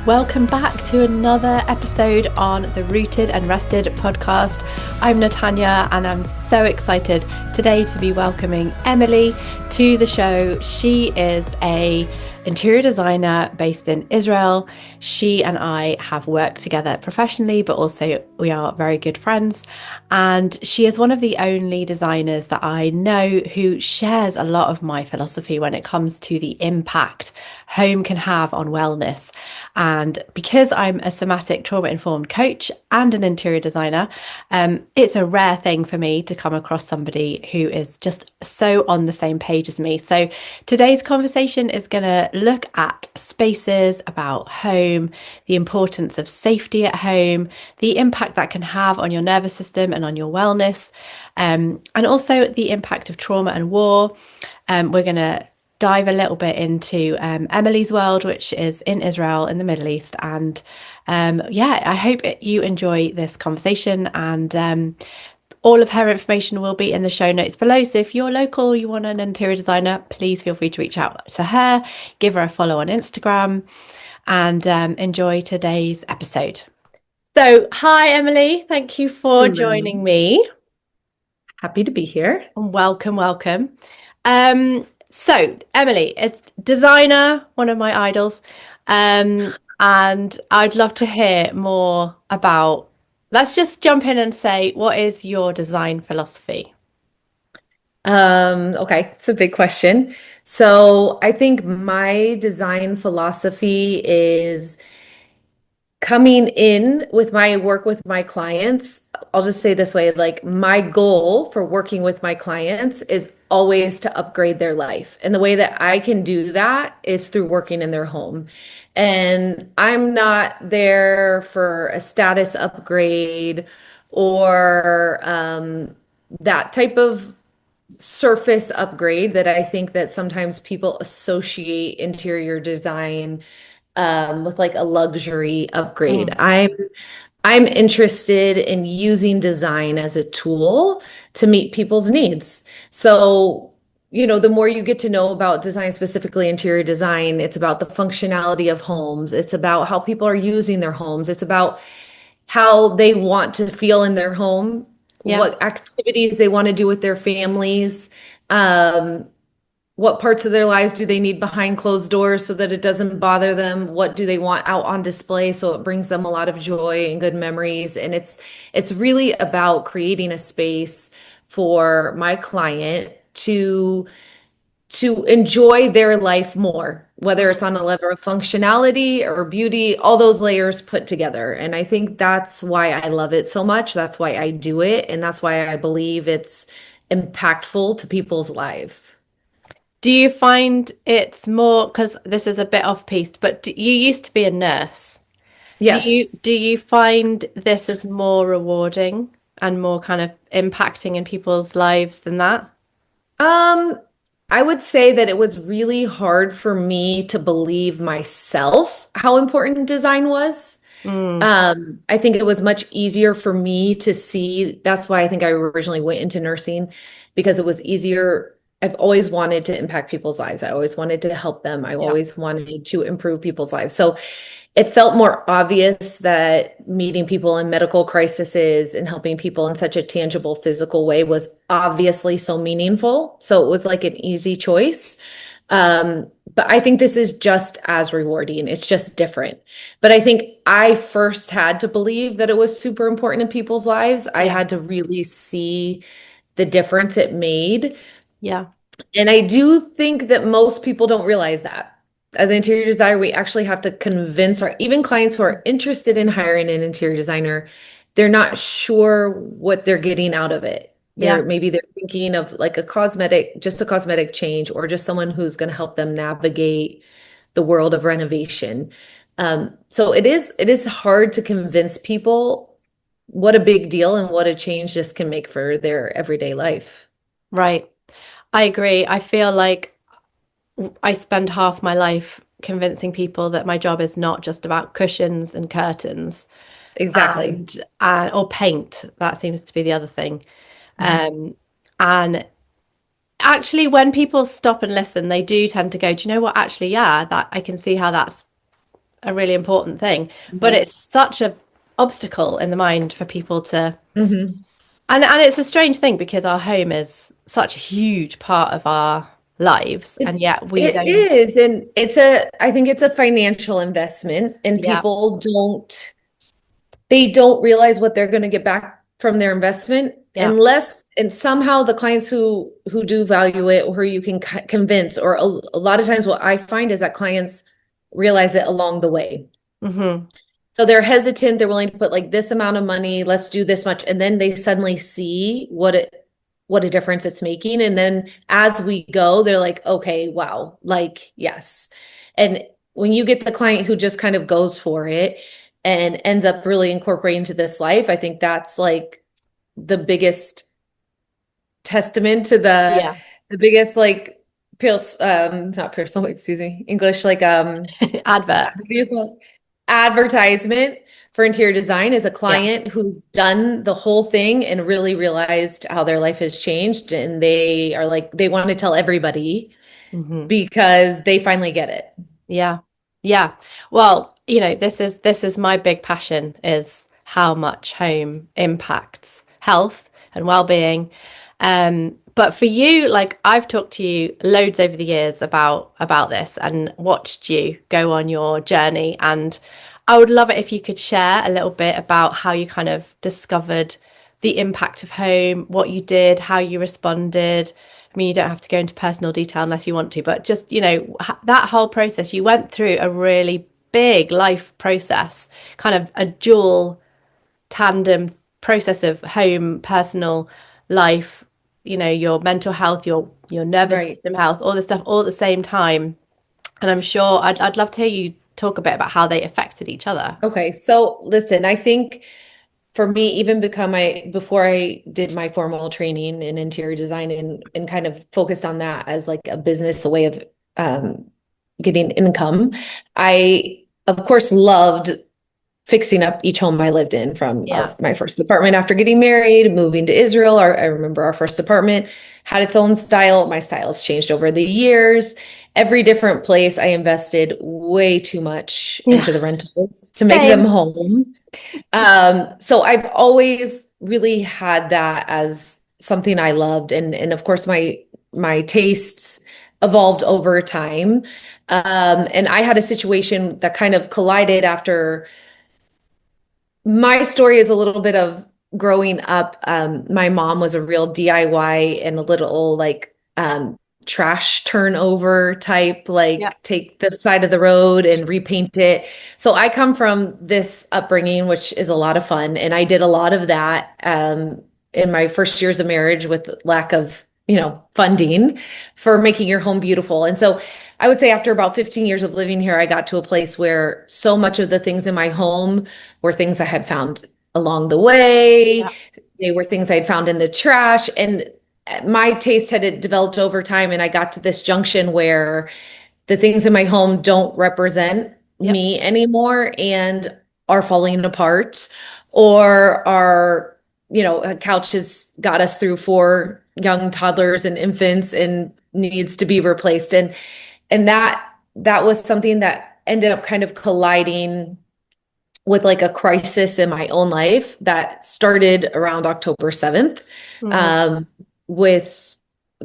Welcome back to another episode on the Rooted and Rested podcast. I'm Natanya and I'm so excited today to be welcoming Emily to the show. She is a interior designer based in Israel. She and I have worked together professionally, but also we are very good friends. And she is one of the only designers that I know who shares a lot of my philosophy when it comes to the impact home can have on wellness. And because I'm a somatic trauma-informed coach and an interior designer, it's a rare thing for me to come across somebody who is just so on the same page as me. So today's conversation is going to look at spaces, about home, the importance of safety at home, the impact that can have on your nervous system and on your wellness, and also the impact of trauma and war. We're going to dive a little bit into Emily's world, which is in Israel, in the Middle East. And I hope you enjoy this conversation. And all of her information will be in the show notes below. So if you're local, you want an interior designer, please feel free to reach out to her, give her a follow on Instagram, and enjoy today's episode. So, hi, Emily. Thank you for joining me. Happy to be here. Welcome. So Emily is designer, one of my idols. And I'd love to hear more about, let's just jump in and say, what is your design philosophy? Okay, it's a big question. So I think my design philosophy is coming in with my work with my clients. I'll just say this way, like my goal for working with my clients is always to upgrade their life. And the way that I can do that is through working in their home. And I'm not there for a status upgrade or that type of surface upgrade that I think that sometimes people associate interior design with like a luxury upgrade. Mm. I'm interested in using design as a tool to meet people's needs. So, the more you get to know about design, specifically interior design, it's about the functionality of homes. It's about how people are using their homes. It's about how they want to feel in their home, Yeah. what activities they want to do with their families. Um, what parts of their lives do they need behind closed doors so that it doesn't bother them? What do they want out on display so it brings them a lot of joy and good memories? And it's really about creating a space for my client to enjoy their life more, whether it's on a level of functionality or beauty, all those layers put together. And I think that's why I love it so much. That's why I do it. And that's why I believe it's impactful to people's lives. Do you find it's more, because this is a bit off piste, but you used to be a nurse. Do you Yes. do you find this is more rewarding and more kind of impacting in people's lives than that? Um, I would say that it was really hard for me to believe myself how important design was. Mm, I think it was much easier for me to see. That's why I think I originally went into nursing because it was easier. I've always wanted to impact people's lives. I always wanted to help them. I yeah. always wanted to improve people's lives. So it felt more obvious that meeting people in medical crises and helping people in such a tangible physical way was obviously so meaningful. So it was like an easy choice. But I think this is just as rewarding. It's just different. But I think I first had to believe that it was super important in people's lives. I Yeah. had to really see the difference it made. Yeah. And I do think that most people don't realize that. As an interior designer, we actually have to convince our even clients who are interested in hiring an interior designer, they're not sure what they're getting out of it. Yeah. Maybe they're thinking of like just a cosmetic change, or just someone who's going to help them navigate the world of renovation. So it is hard to convince people what a big deal and what a change this can make for their everyday life. Right. I agree. I feel like I spend half my life convincing people that my job is not just about cushions and curtains Exactly. and or paint. That seems to be the other thing. Um, and actually, when people stop and listen, they do tend to go, do you know what? Actually, yeah, that I can see how that's a really important thing. But Mhm. it's such a obstacle in the mind for people to, Mhm. and it's a strange thing because our home is such a huge part of our lives, It, and yet we it don't. is, and I think it's a financial investment, and Yeah, people they don't realize what they're going to get back from their investment yeah. unless, and somehow the clients who do value it or who you can convince, or a lot of times what I find is that clients realize it along the way. Hmm. So they're hesitant, they're willing to put like this amount of money, let's do this much, and then they suddenly see what a difference it's making. And then as we go, they're like, okay, wow, like yes. And when you get the client who just kind of goes for it and ends up really incorporating into this life, I think that's like the biggest testament to Yeah. the biggest like Pierce not personal, excuse me, English, like Advert. what do you call it? Advertisement for interior design is a Yeah. client who's done the whole thing and really realized how their life has changed, and they are like they want to tell everybody Hmm. because they finally get it. Yeah. Yeah. Well, this is my big passion is how much home impacts health and well-being. But for you, like I've talked to you loads over the years about this and watched you go on your journey. And I would love it if you could share a little bit about how you kind of discovered the impact of home, what you did, how you responded. I mean, you don't have to go into personal detail unless you want to, but just, that whole process, you went through a really big life process, kind of a dual tandem process of home, personal life, your mental health, your nervous Right. system health, all this stuff all at the same time. And I'm sure I'd love to hear you talk a bit about how they affected each other. Okay. So listen, I think for me, even before I did my formal training in interior design and kind of focused on that as like a business, a way of um, getting income, I of course loved fixing up each home I lived in, from Yeah. my first apartment after getting married, moving to Israel. I remember our first apartment had its own style. My styles changed over the years. Every different place, I invested way too much Yeah. into the rentals to make them Same. home. So I've always really had that as something I loved, and of course my tastes evolved over time. And I had a situation that kind of collided after my story is a little bit of growing up. My mom was a real DIY and a little like trash turnover type, Yeah. like take the side of the road and repaint it. So I come from this upbringing, which is a lot of fun. And I did a lot of that in my first years of marriage with lack of, funding for making your home beautiful. And so I would say after about 15 years of living here, I got to a place where so much of the things in my home were things I had found along the way. Yeah. They were things I'd found in the trash. And my taste had developed over time. And I got to this junction where the things in my home don't represent Yep. me anymore and are falling apart, or are, a couch has got us through four young toddlers and infants and needs to be replaced. And that was something that ended up kind of colliding with like a crisis in my own life that started around October 7th, Hmm. um, with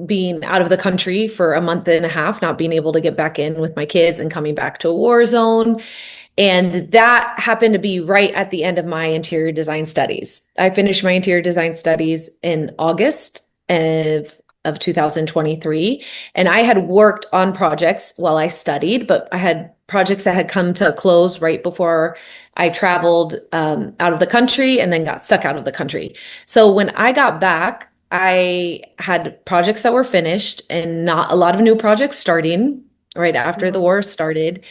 being out of the country for a month and a half, not being able to get back in with my kids and coming back to a war zone. And that happened to be right at the end of my interior design studies. I finished my interior design studies in August of 2023. And I had worked on projects while I studied, but I had projects that had come to a close right before I traveled out of the country and then got stuck out of the country. So when I got back, I had projects that were finished and not a lot of new projects starting right after the Hmm. war started.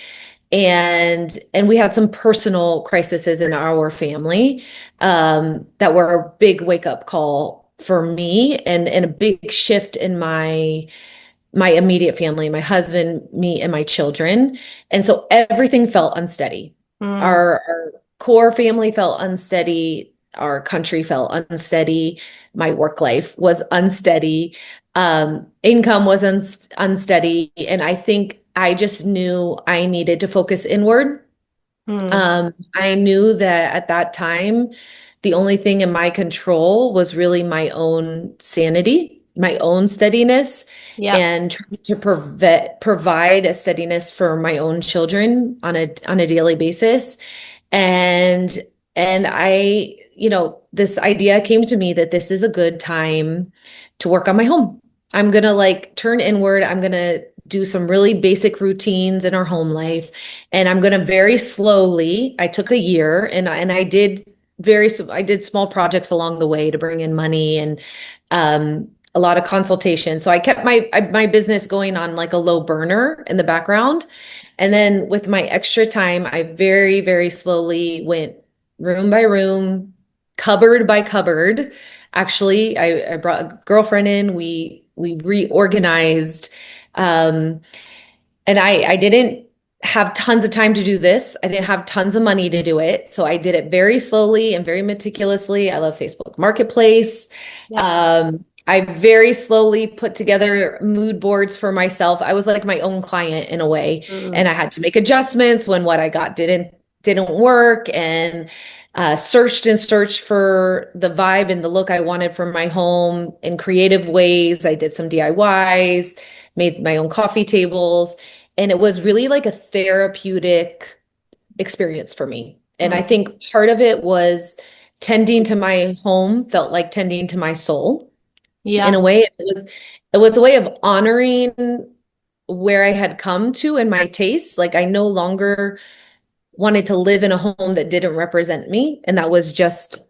And we had some personal crises in our family that were a big wake up call for me, and a big shift in my immediate family, my husband, me, and my children. And so everything felt unsteady. Mm. Our core family felt unsteady. Our country felt unsteady. My work life was unsteady. Income was unsteady. And I think I just knew I needed to focus inward Mm. I knew that at that time, the only thing in my control was really my own sanity, my own steadiness, Yeah. and trying to provide a steadiness for my own children on a daily basis. And this idea came to me that this is a good time to work on my home. I'm gonna like turn inward. I'm gonna do some really basic routines in our home life. And I'm gonna very slowly, I took a year and I did small projects along the way to bring in money and a lot of consultation. So I kept my business going on like a low burner in the background. And then with my extra time, I very, very slowly went room by room, cupboard by cupboard. Actually, I brought a girlfriend in. We reorganized. Um, and I didn't have tons of time to do this. I didn't have tons of money to do it. So I did it very slowly and very meticulously. I love Facebook Marketplace. Yeah. I very slowly put together mood boards for myself. I was like my own client in a way, and Mm. I had to make adjustments when what I got didn't work, and searched and searched for the vibe and the look I wanted for my home in creative ways. I did some DIYs, made my own coffee tables, and it was really like a therapeutic experience for me. And I Mm. think part of it was tending to my home felt like tending to my soul in Yeah. a way. It was a way of honoring where I had come to in my tastes. Like I no longer wanted to live in a home that didn't represent me, and that was just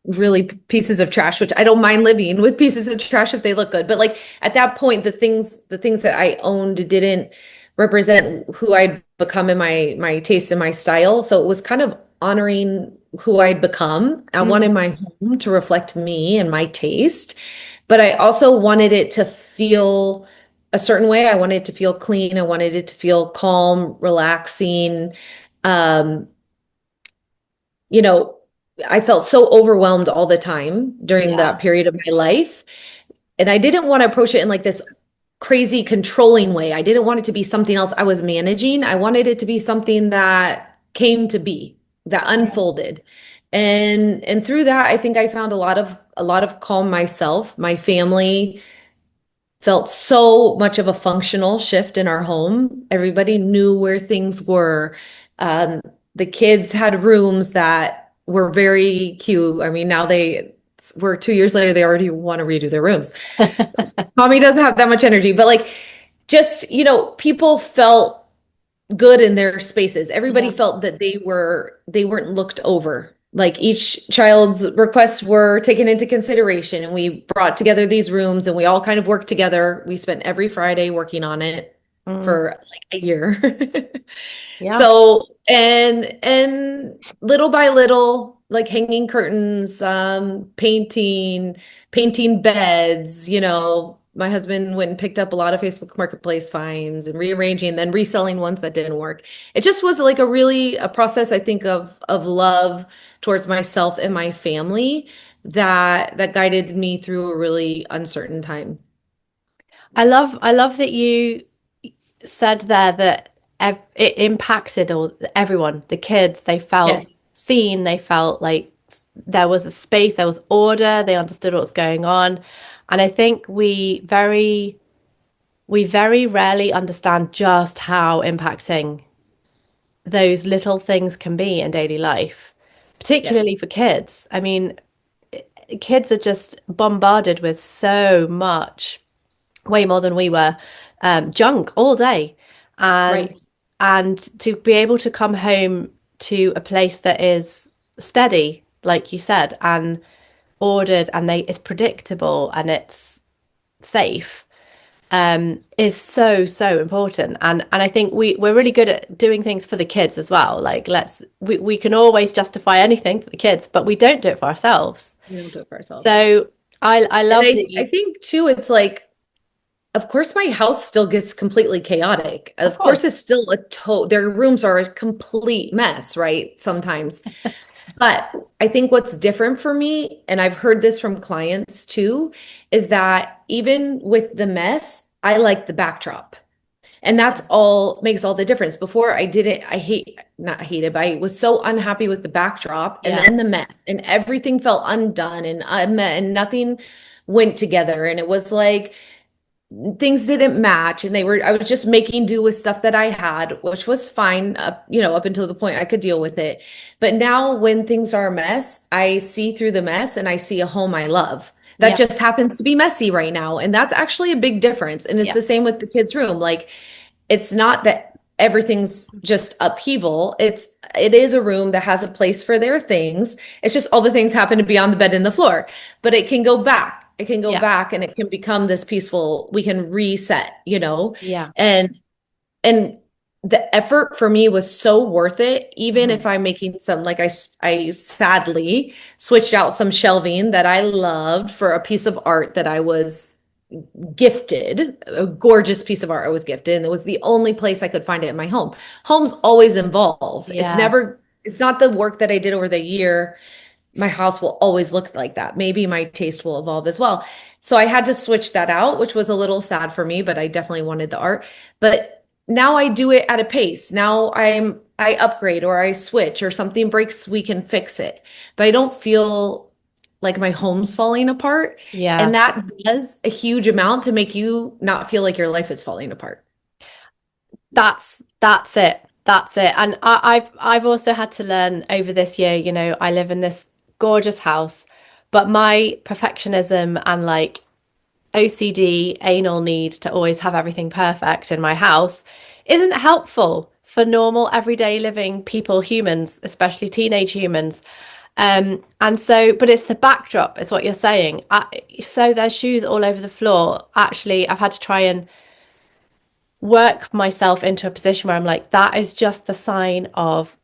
really pieces of trash, which I don't mind living with pieces of trash if they look good. But like at that point, the things that I owned didn't represent who I'd become in my taste and my style. So it was kind of honoring who I'd become. I wanted Mm. my home to reflect me and my taste, but I also wanted it to feel a certain way. I wanted it to feel clean. I wanted it to feel calm, relaxing. Um, you know, I felt so overwhelmed all the time during Yeah. that period of my life. And I didn't want to approach it in like this crazy controlling way. I didn't want it to be something else I was managing. I wanted it to be something that came to be, that unfolded. And through that, I think I found a lot of calm myself. My family felt so much of a functional shift in our home. Everybody knew where things were. Um, the kids had rooms that were very cute. I mean, we're 2 years later, they already want to redo their rooms. Mommy doesn't have that much energy, but like, just, people felt good in their spaces. Everybody Yeah. felt that they weren't looked over. Like each child's requests were taken into consideration, and we brought together these rooms and we all kind of worked together. We spent every Friday working on it Mm. for like a year. Yeah. So, and little by little, like hanging curtains, painting beds, my husband went and picked up a lot of Facebook Marketplace finds and rearranging, then reselling ones that didn't work. It just was like a process, I think, of love towards myself and my family that guided me through a really uncertain time. I love that you said there that it impacted everyone, the kids, they felt Yes, seen, they felt like there was a space, there was order, they understood what was going on. And I think we very rarely understand just how impacting those little things can be in daily life, yes, particularly for kids. I mean, kids are just bombarded with so much, way more than we were, junk all day. And right. and to be able to come home to a place that is steady, like you said, and ordered, and it's predictable and it's safe, is so, so important. And I think we're really good at doing things for the kids as well. Like we can always justify anything for the kids, but we don't do it for ourselves. We don't do it for ourselves. So I And love that I you, think too, it's like, of course, my house still gets completely chaotic. of Of course, course. it's still their rooms are a complete mess, right? Sometimes. But I think what's different for me, and I've heard this from clients too, is that even with the mess, I like the backdrop. And that's all makes all the difference. Before I didn't, not hated, but I was so unhappy with the backdrop and Yeah. then the mess and everything felt undone and nothing went together. And it was like things didn't match and I was just making do with stuff that I had, which was fine up, up until the point I could deal with it. But now when things are a mess, I see through the mess and I see a home I love. That Yeah. just happens to be messy right now. And that's actually a big difference. And it's Yeah. the same with the kids' room. Like it's not that everything's just upheaval. It is a room that has a place for their things. It's just all the things happen to be on the bed and the floor. But it can go back. It can go Yeah. back and it can become this peaceful, we can reset. Yeah. And and the effort for me was so worth it, even Mhm. if I'm making some, like I sadly switched out some shelving that I loved for a piece of art that I was gifted, a gorgeous piece of art I was gifted, and it was the only place I could find it in my home. Homes always evolve. Yeah. It's not the work that I did over the year. My house will always look like that. Maybe my taste will evolve as well. So I had to switch that out, which was a little sad for me, but I definitely wanted the art. But now I do it at a pace. Now I upgrade or I switch or something breaks, we can fix it. But I don't feel like my home's falling apart. Yeah. And that does a huge amount to make you not feel like your life is falling apart. That's it. That's it. And I've also had to learn over this year, I live in this gorgeous house, but my perfectionism and like OCD, anal need to always have everything perfect in my house isn't helpful for normal everyday living people, humans, especially teenage humans. And so, but it's the backdrop, is what you're saying. So there's shoes all over the floor. Actually, I've had to try and work myself into a position where I'm like, that is just the sign of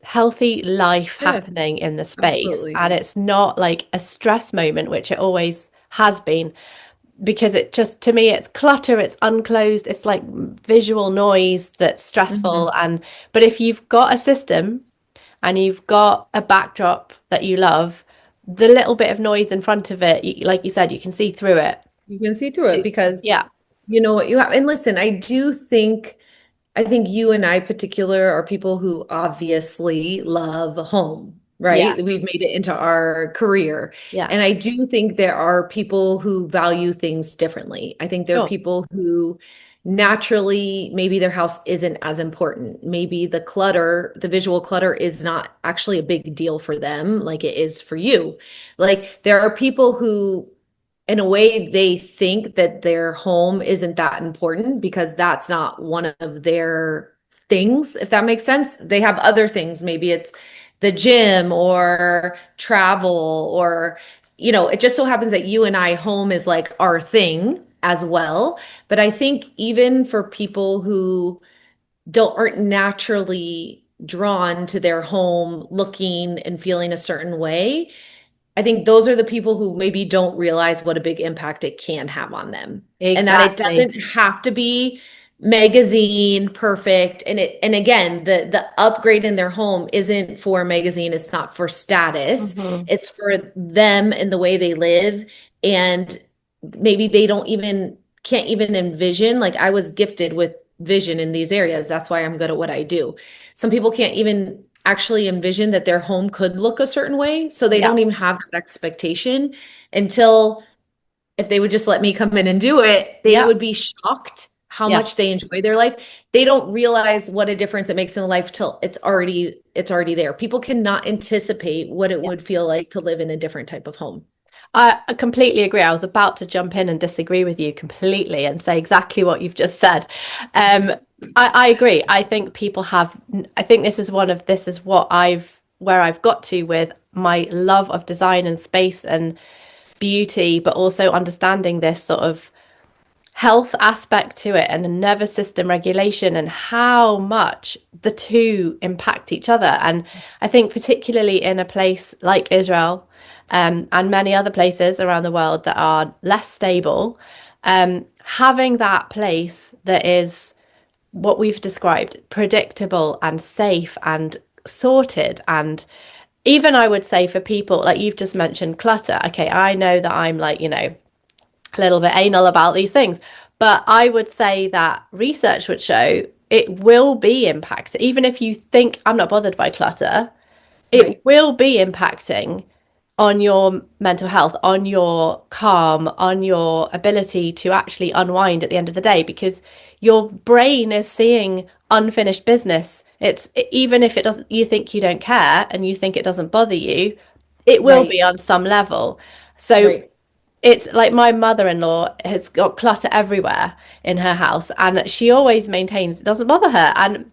healthy life Yeah, happening in the space. absolutely. And it's not like a stress moment, which it always has been, because it just, to me, it's clutter, it's unclosed, it's like visual noise that's stressful. Mhm. And, but if you've got a system and you've got a backdrop that you love, the little bit of noise in front of it, like you said, you can see through it. You can see through it because Yeah. you know what you have. And listen, I think you and I particular are people who obviously love home, Yeah. right? We've made it into our career. Yeah. And I do think there are people who value things differently. I think there are Sure. people who naturally, maybe their house isn't as important. Maybe the visual clutter is not actually a big deal for them like it is for you. Like there are people who in a way they think that their home isn't that important because that's not one of their things, if that makes sense. They have other things. Maybe it's the gym or travel or, it just so happens that you and I, home is like our thing as well. But I think even for people who aren't naturally drawn to their home looking and feeling a certain way, I think those are the people who maybe don't realize what a big impact it can have on them. And that it Exactly. doesn't have to be magazine perfect. And again, the upgrade in their home isn't for magazine, it's not for status. Hmm. It's for them and the way they live. And maybe they don't even can't even envision. Like I was gifted with vision in these areas. That's why I'm good at what I do. Some people can't even actually envision that their home could look a certain way. So they Yeah. don't even have that expectation until if they would just let me come in and do it, they Yeah. would be shocked how Yeah. much they enjoy their life. They don't realize what a difference it makes in life till it's already there. People cannot anticipate what it Yeah. would feel like to live in a different type of home. I completely agree. I was about to jump in and disagree with you completely and say exactly what you've just said. Um, I agree. I think this is where I've got to with my love of design and space and beauty, but also understanding this sort of health aspect to it and a nervous system regulation and how much the two impact each other. And I think particularly in a place like Israel, and many other places around the world that are less stable, having that place that is what we've described, predictable and safe and sorted, and even I would say for people like you've just mentioned clutter. Okay, I know that I'm like, a little bit anal about these things. But I would say that research would show it will be impacted. Even if you think I'm not bothered by clutter, it Right, will be impacting on your mental health, on your calm, on your ability to actually unwind at the end of the day because your brain is seeing unfinished business. It's even if it doesn't, you think you don't care and you think it doesn't bother you, it will right, be on some level. So right, it's like my mother-in-law has got clutter everywhere in her house and she always maintains it doesn't bother her. And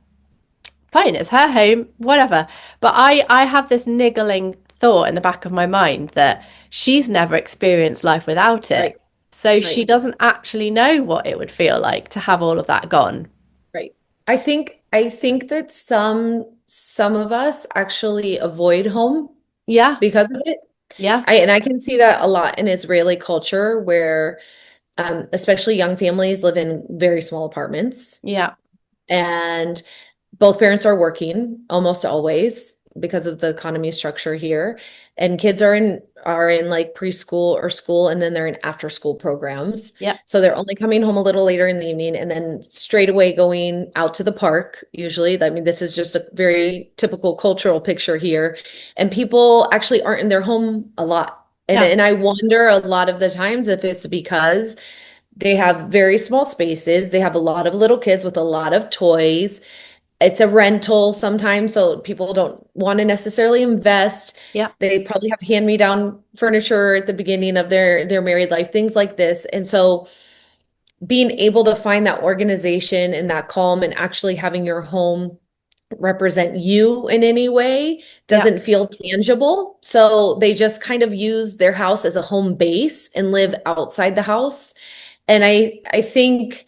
fine, it's her home, whatever. But I have this niggling thought in the back of my mind that she's never experienced life without it. right, So she right, doesn't actually know what it would feel like to have all of that gone. right. I think that some of us actually avoid home Yeah, because of it. yeah, I can see that a lot in Israeli culture where especially young families live in very small apartments yeah, and both parents are working almost always because of the economy structure here. And kids are in like preschool or school and then they're in after school programs. yeah, So they're only coming home a little later in the evening and then straight away going out to the park usually. I mean, this is just a very typical cultural picture here. And people actually aren't in their home a lot. And yeah, and I wonder a lot of the times if it's because they have very small spaces. They have a lot of little kids with a lot of toys. It's a rental sometimes, so people don't want to necessarily invest. yeah, They probably have hand-me-down furniture at the beginning of their married life, things like this. And so being able to find that organization and that calm and actually having your home represent you in any way yeah, doesn't feel tangible. So they just kind of use their house as a home base and live outside the house. And I think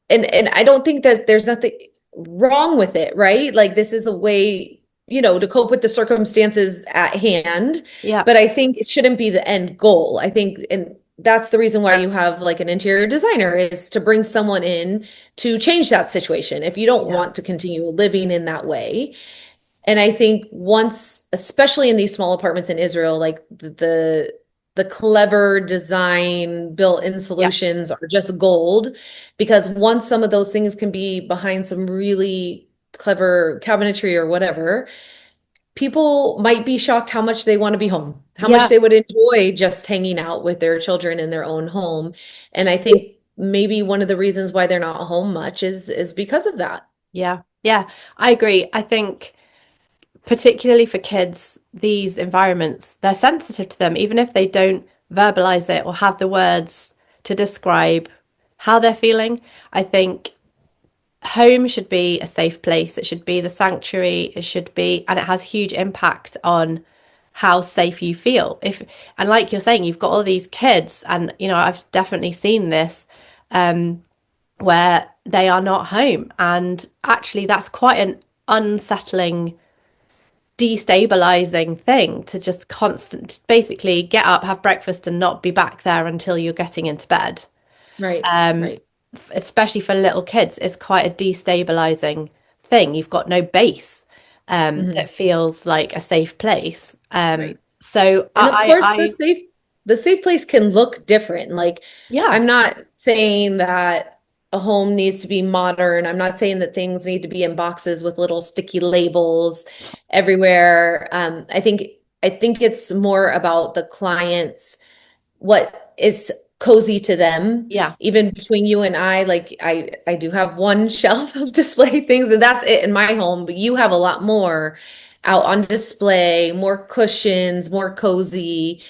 and I don't think that there's nothing wrong with it, right? Like this is a way, to cope with the circumstances at hand, yeah, but I think it shouldn't be the end goal. I think, and that's the reason why you have like an interior designer is to bring someone in to change that situation if you don't yeah, want to continue living in that way. And I think once, especially in these small apartments in Israel, like the clever design built-in yeah, solutions are just gold because once some of those things can be behind some really clever cabinetry or whatever, people might be shocked how much they want to be home, how much yeah, they would enjoy just hanging out with their children in their own home. And I think maybe one of the reasons why they're not home much is because of that. yeah, yeah. I agree. I think particularly for kids, these environments, they're sensitive to them, even if they don't verbalize it or have the words to describe how they're feeling. I think home should be a safe place. It should be the sanctuary. It should be, and it has huge impact on how safe you feel. If, and like you're saying, you've got all these kids, and I've definitely seen this where they are not home. And actually, that's quite an unsettling destabilizing thing to just basically get up, have breakfast, and not be back there until you're getting into bed. Right, Um, right. Especially for little kids, it's quite a destabilizing thing. You've got no base Mhm. that feels like a safe place. Right. So And of course, I the safe place can look different. Like, yeah, I'm not saying that a home needs to be modern. I'm not saying that things need to be in boxes with little sticky labels everywhere. I think it's more about the client's what is cozy to them. yeah, Even between you and I, like I do have one shelf of display things, and that's it in my home, but you have a lot more out on display, more cushions, more cozy,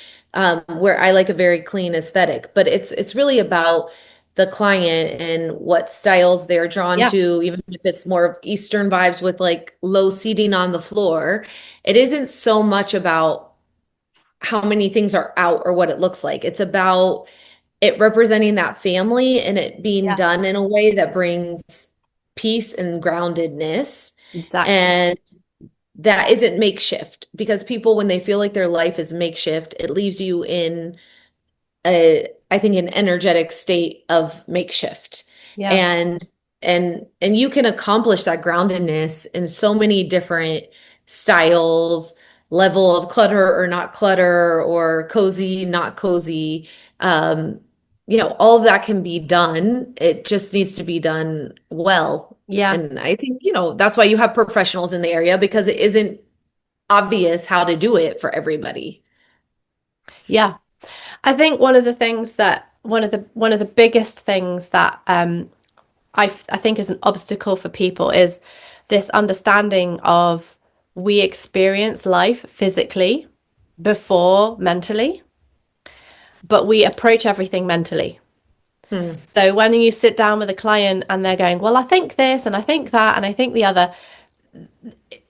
where I like a very clean aesthetic. But it's really about the client and what styles they're drawn yeah, to, even if it's more of Eastern vibes with like low seating on the floor. It isn't so much about how many things are out or what it looks like. It's about it representing that family and it being yeah, done in a way that brings peace and groundedness. exactly. And that isn't makeshift because people, when they feel like their life is makeshift, it leaves you in I think an energetic state of makeshift. Yeah, And and you can accomplish that groundedness in so many different styles, level of clutter or not clutter, or cozy, not cozy. Um, all of that can be done. It just needs to be done well. Yeah. And I think, that's why you have professionals in the area because it isn't obvious how to do it for everybody. Yeah. I think one of the biggest things that I think is an obstacle for people is this understanding of we experience life physically before mentally, but we approach everything mentally. Hmm. So when you sit down with a client and they're going, well, I think this and I think that and I think the other,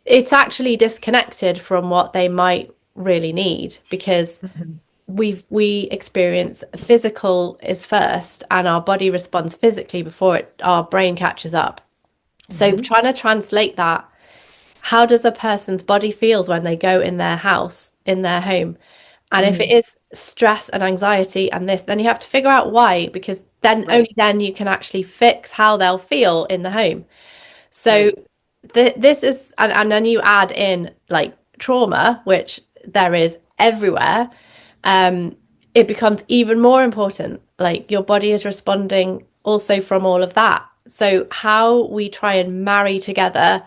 it's actually disconnected from what they might really need because Mhm. we experience physical is first and our body responds physically before our brain catches up. So Mhm. trying to translate that, how does a person's body feels when they go in their house, in their home? And if it Mhm. is stress and anxiety and this, then you have to figure out why, because then Right. only then you can actually fix how they'll feel in the home. So Right. this is, and then you add in like trauma, which there is everywhere. Um, it becomes even more important. Like your body is responding also from all of that. So how we try and marry together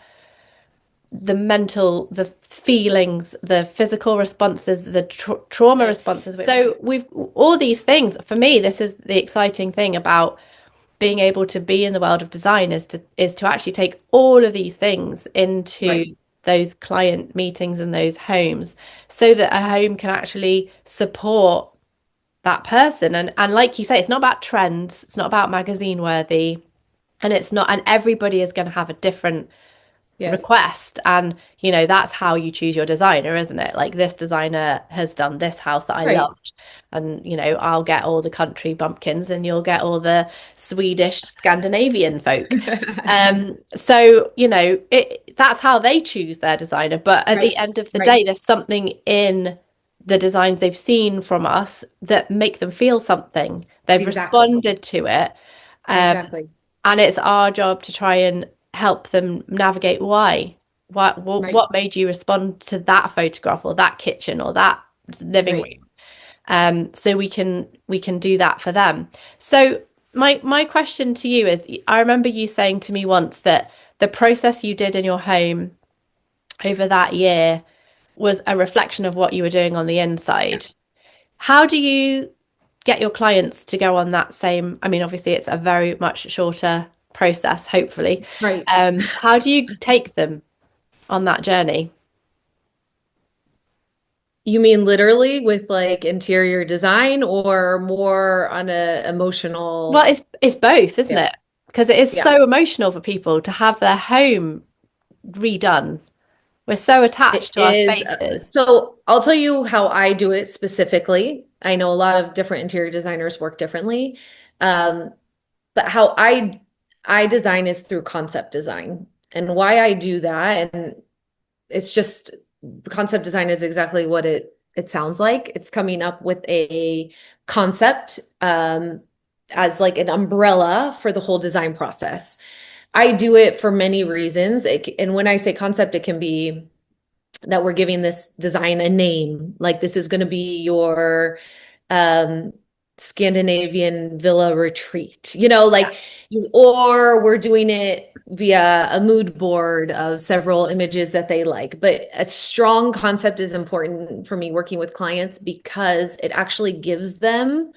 the mental, the feelings, the physical responses, the trauma responses. So we've all these things. For me, this is the exciting thing about being able to be in the world of design is to actually take all of these things into Right. those client meetings and those homes so that a home can actually support that person. And like you say, it's not about trends, it's not about magazine worthy, and it's not, and everybody is going to have a different Yes. request. And that's how you choose your designer, isn't it? Like this designer has done this house that I Right. loved, and I'll get all the country bumpkins and you'll get all the Swedish Scandinavian folk. So that's how they choose their designer, but at the Right. end of the Right. day there's something in the designs they've seen from us that make them feel something. They've Exactly. responded to it. um, Exactly. and it's our job to try and help them navigate why. Right. What made you respond to that photograph or that kitchen or that living Right. room? So we can do that for them. So my question to you is, I remember you saying to me once that the process you did in your home over that year was a reflection of what you were doing on the Yeah. inside. How do you get your clients to go on that same? I mean, obviously, it's a very much shorter process, hopefully. Right. How do you take them on that journey? You mean literally with like interior design or more on a Well, emotional? it's both, isn't Yeah. it? Because it is Yeah. so emotional for people to have their home redone. We're so It attached to our is. spaces. So I'll tell you how I do it specifically. I know a lot of different interior designers work differently. Um, but how I design is through concept design. And why I do that, and it's just concept design is exactly what it sounds like. It's coming up with a concept as like an umbrella for the whole design process. I do it for many reasons. And when I say concept, it can be that we're giving this design a name. Like this is going to be your um Scandinavian villa retreat. Yeah. Or we're doing it via a mood board of several images that they like. But a strong concept is important for me working with clients because it actually gives them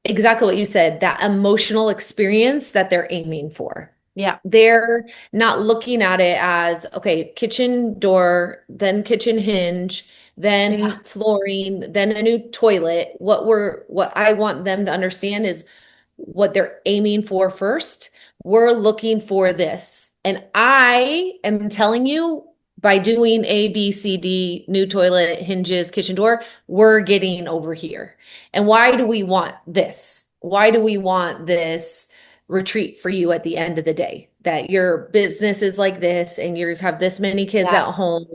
exactly what you said, that emotional experience that they're aiming for. Yeah. They're not looking at it as, okay, kitchen door, then kitchen hinge, Yeah. then flooring, then a new toilet. What I want them to understand is what they're aiming for first. We're looking for this. And I am telling you by doing A, B, C, D, new toilet, hinges, kitchen door, we're getting over here. And why do we want this? Why do we want this retreat for you at the end of the day? That your business is like this and you have this many kids Yeah. at home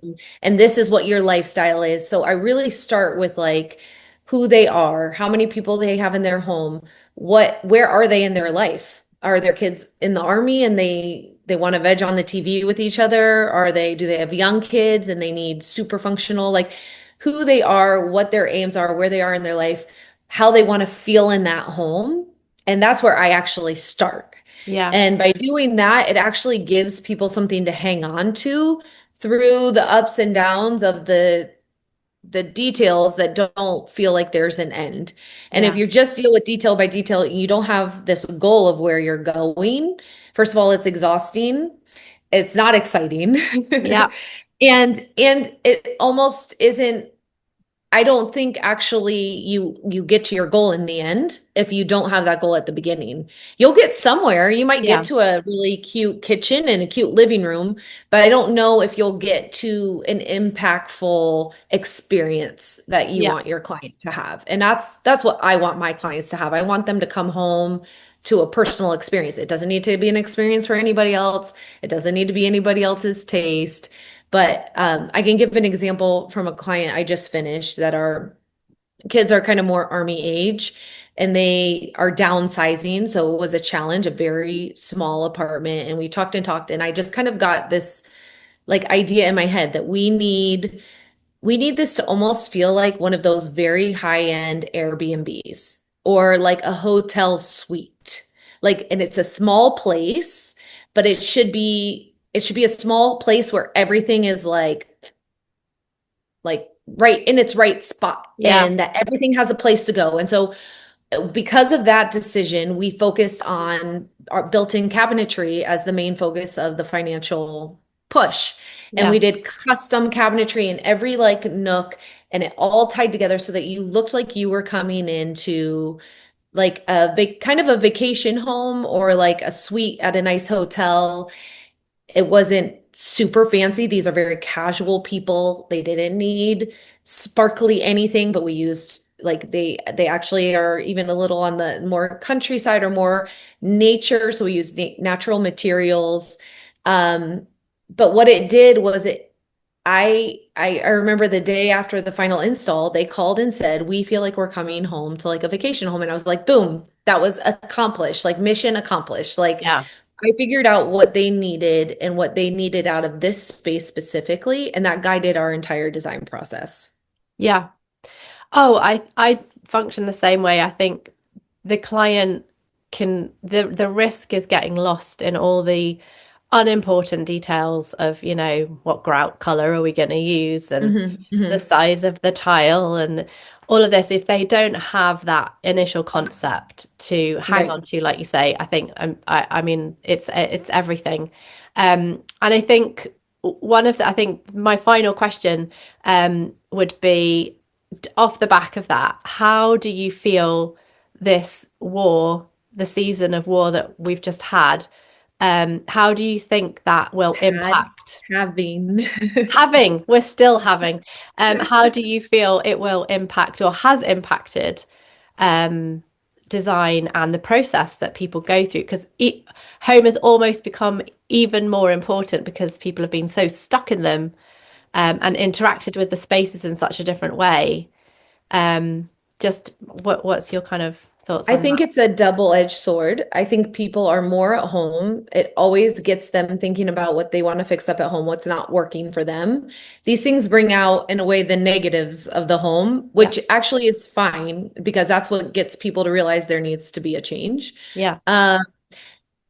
and this is what your lifestyle is. So I really start with like who they are, how many people they have in their home, where are they in their life? Are their kids in the army and they want to veg on the TV with each other? Do they have young kids and they need super functional, like who they are, what their aims are, where they are in their life, how they want to feel in that home. And that's where I actually start. Yeah. And by doing that, it actually gives people something to hang on to through the ups and downs of the details that don't feel like there's an end. And if Yeah. you just deal with detail by detail, you don't have this goal of where you're going. First of all, it's exhausting. It's not exciting. Yeah. And it almost isn't. I don't think actually you get to your goal in the end if you don't have that goal at the beginning. You'll get somewhere. You might get Yeah. to a really cute kitchen and a cute living room, but I don't know if you'll get to an impactful experience that you Yeah. want your client to have. And that's what I want my clients to have. I want them to come home to a personal experience. It doesn't need to be an experience for anybody else. It doesn't need to be anybody else's taste. But I can give an example from a client I just finished that our kids are kind of more army age and they are downsizing. So it was a challenge, a very small apartment. And we talked and talked, and I just kind of got this like idea in my head that we need this to almost feel like one of those very high-end Airbnbs or like a hotel suite. Like, and it's a small place, but it should be a small place where everything is like right in its right spot Yeah. and that everything has a place to go. And so because of that decision, we focused on our built-in cabinetry as the main focus of the financial push. And Yeah. we did custom cabinetry in every like nook, and it all tied together so that you looked like you were coming into like a kind of a vacation home or like a suite at a nice hotel. It wasn't super fancy. These are very casual people. They didn't need sparkly anything, but we used like they actually are even a little on the more countryside or more nature. So we used natural materials. Um, but what it did was I remember the day after the final install, they called and said, "We feel like we're coming home to like a vacation home." And I was like, boom, that was accomplished, like mission accomplished. Like Yeah. I figured out what they needed and what they needed out of this space specifically, and that guided our entire design process. Yeah. Oh, I function the same way. I think the client the risk is getting lost in all the unimportant details of, what grout color are we going to use and Hmm. the Hmm. size of the tile and all of this. If they don't have that initial concept to hang Right. on to, like you say, I think I mean it's everything. And I think I think my final question would be off the back of that, how do you feel this war, the season of war that we've just had, how do you think that will Had, impact having. we're still having, how do you feel it will impact or has impacted um, design and the process that people go through? Because home has almost become even more important because people have been so stuck in them and interacted with the spaces in such a different way. Um, just what's your kind of thoughts I on think that? it's a double-edged sword. I think people are more at home. It always gets them thinking about what they want to fix up at home, what's not working for them. These things bring out, in a way, the negatives of the home, Yeah, which actually is fine because that's what gets people to realize there needs to be a change. yeah, Um,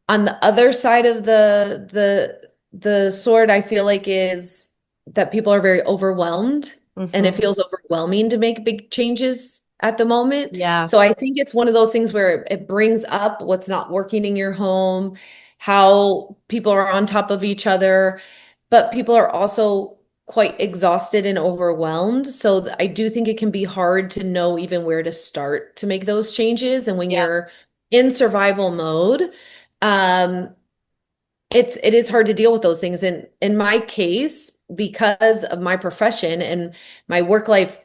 on the other side of the sword, I feel like is that people are very overwhelmed and it hmm, feels overwhelming to make big changes at the moment. yeah, So I think it's one of those things where it brings up what's not working in your home, how people are on top of each other, but people are also quite exhausted and overwhelmed. So I do think it can be hard to know even where to start to make those changes. And when yeah, you're in survival mode, um, it is hard to deal with those things. And in my case, because of my profession and my work life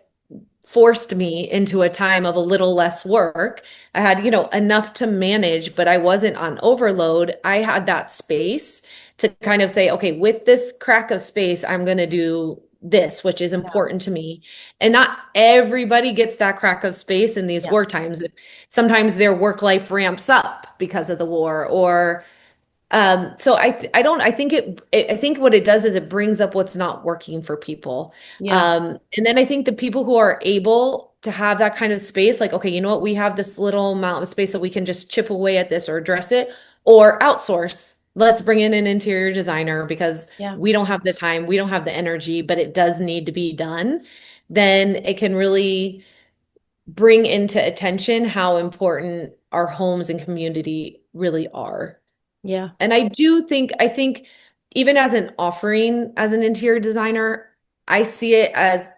forced me into a time of a little less work. I had, enough to manage, but I wasn't on overload. I had that space to kind of say, okay, with this crack of space, I'm going to do this, which is yeah, important to me. And not everybody gets that crack of space in these yeah, war times. Sometimes their work life ramps up because of the war or so I don't I think I think what it does is it brings up what's not working for people. yeah, And then I think the people who are able to have that kind of space, like, okay, you know what, we have this little amount of space that we can just chip away at this or address it or outsource. Let's bring in an interior designer because Yeah. we don't have the time, we don't have the energy, but it does need to be done. Then it can really bring into attention how important our homes and community really are. Yeah. And I think even as an offering as an interior designer, I see it as,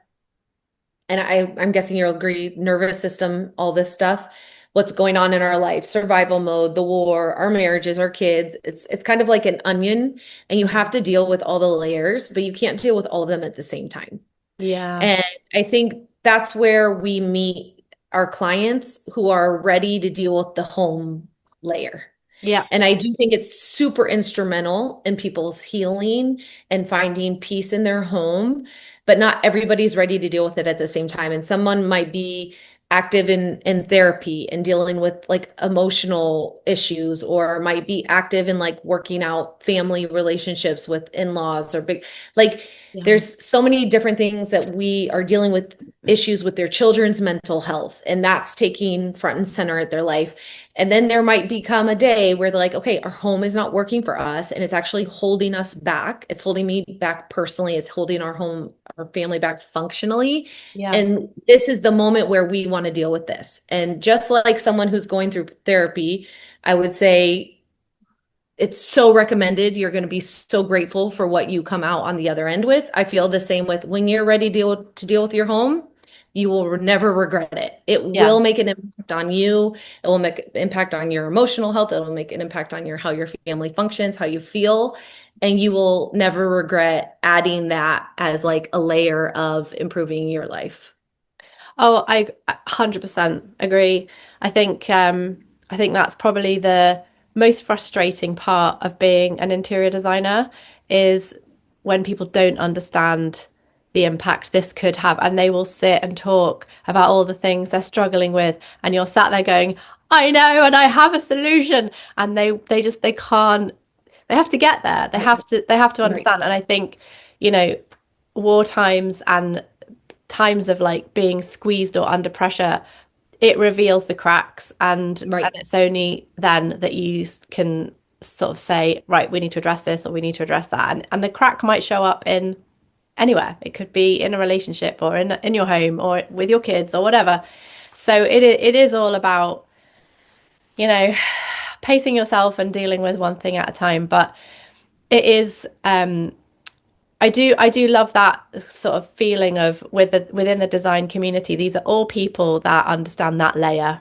and I'm guessing you'll agree, nervous system, all this stuff, what's going on in our life, survival mode, the war, our marriages, our kids. It's kind of like an onion, and you have to deal with all the layers, but you can't deal with all of them at the same time. Yeah. And I think that's where we meet our clients who are ready to deal with the home layer. Yeah. And I do think it's super instrumental in people's healing and finding peace in their home, but not everybody's ready to deal with it at the same time. And someone might be active in therapy and dealing with like emotional issues, or might be active in like working out family relationships with in-laws or big, like Yeah. there's so many different things that we are dealing with, issues with their children's mental health, and that's taking front and center at their life. And then there might become a day where they're like, okay, our home is not working for us and it's actually holding us back. It's holding me back personally. It's holding our home, our family back functionally. Yeah. And this is the moment where we want to deal with this. And just like someone who's going through therapy, I would say it's so recommended. You're going to be so grateful for what you come out on the other end with. I feel the same with when you're ready to deal with your home, you will never regret it. It Yeah. will make an impact on you. It will make an impact on your emotional health. It will make an impact on your how your family functions, how you feel, and you will never regret adding that as like a layer of improving your life. Oh, I 100% agree. I think that's probably the most frustrating part of being an interior designer is when people don't understand the impact this could have, and they will sit and talk about all the things they're struggling with, and you're sat there going, I know, and I have a solution, and they can't, they have to get there. Right. They have to Right. understand. And I think, you know, war times and times of like being squeezed or under pressure, it reveals the cracks, and Right. it's only then that you can sort of say, right, we need to address this or we need to address that. And the crack might show up in anywhere. It could be in a relationship or in your home or with your kids or whatever. So it is all about, you know, pacing yourself and dealing with one thing at a time. But it is I do love that sort of feeling of within the design community, these are all people that understand that layer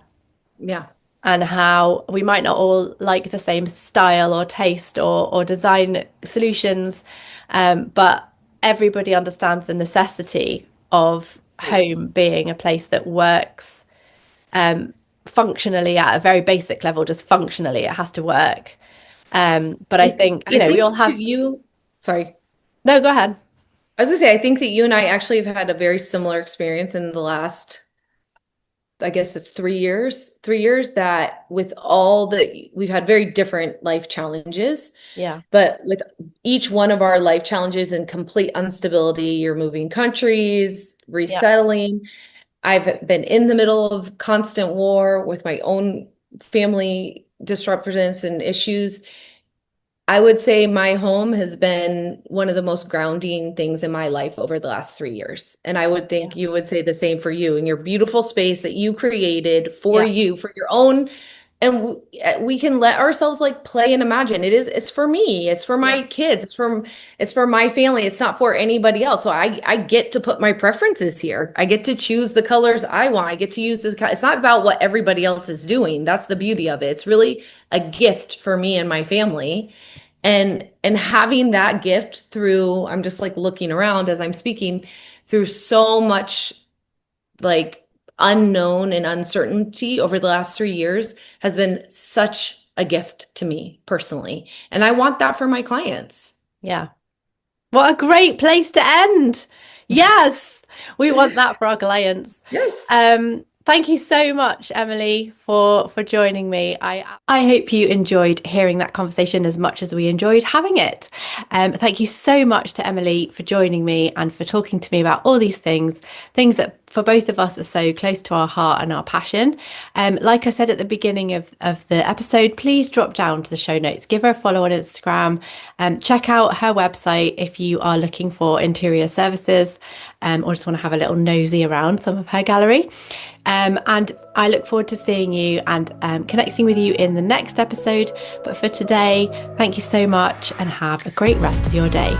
Yeah. and how we might not all like the same style or taste or design solutions, but everybody understands the necessity of Right. home being a place that works functionally at a very basic level, just functionally, it has to work. But I And think, you I know, we all think to have, you, sorry. no, go ahead. I was gonna say, I think that you and I actually have had a very similar experience in the last, I guess it's 3 years, 3 years that with all the, we've had very different life challenges, Yeah. but with each one of our life challenges and complete instability, you're moving countries, Yeah. resettling. I've been in the middle of constant war with my own family disruptions and issues. I would say my home has been one of the most grounding things in my life over the last 3 years. And I would Yeah. think you would say the same for you in your beautiful space that you created for Yeah. you, for your own. And we can let ourselves like play and imagine. It's for me, it's for Yeah. my kids, it's for my family. It's not for anybody else. So I get to put my preferences here. I get to choose the colors I want. I get to use this. It's not about what everybody else is doing. That's the beauty of it. It's really a gift for me and my family, and having that gift through, I'm just like looking around as I'm speaking, through so much like unknown and uncertainty over the last 3 years has been such a gift to me personally, and I want that for my clients. Yeah. What a great place to end. Yes, we want that for our clients. Yes. Thank you so much, Emily, for joining me. I hope you enjoyed hearing that conversation as much as we enjoyed having it. Thank you so much to Emily for joining me and for talking to me about all these things, things that for both of us are so close to our heart and our passion. Like I said at the beginning of the episode, please drop down to the show notes, give her a follow on Instagram, check out her website if you are looking for interior services, or just want to have a little nosy around some of her gallery. And I look forward to seeing you and connecting with you in the next episode. But for today, thank you so much and have a great rest of your day.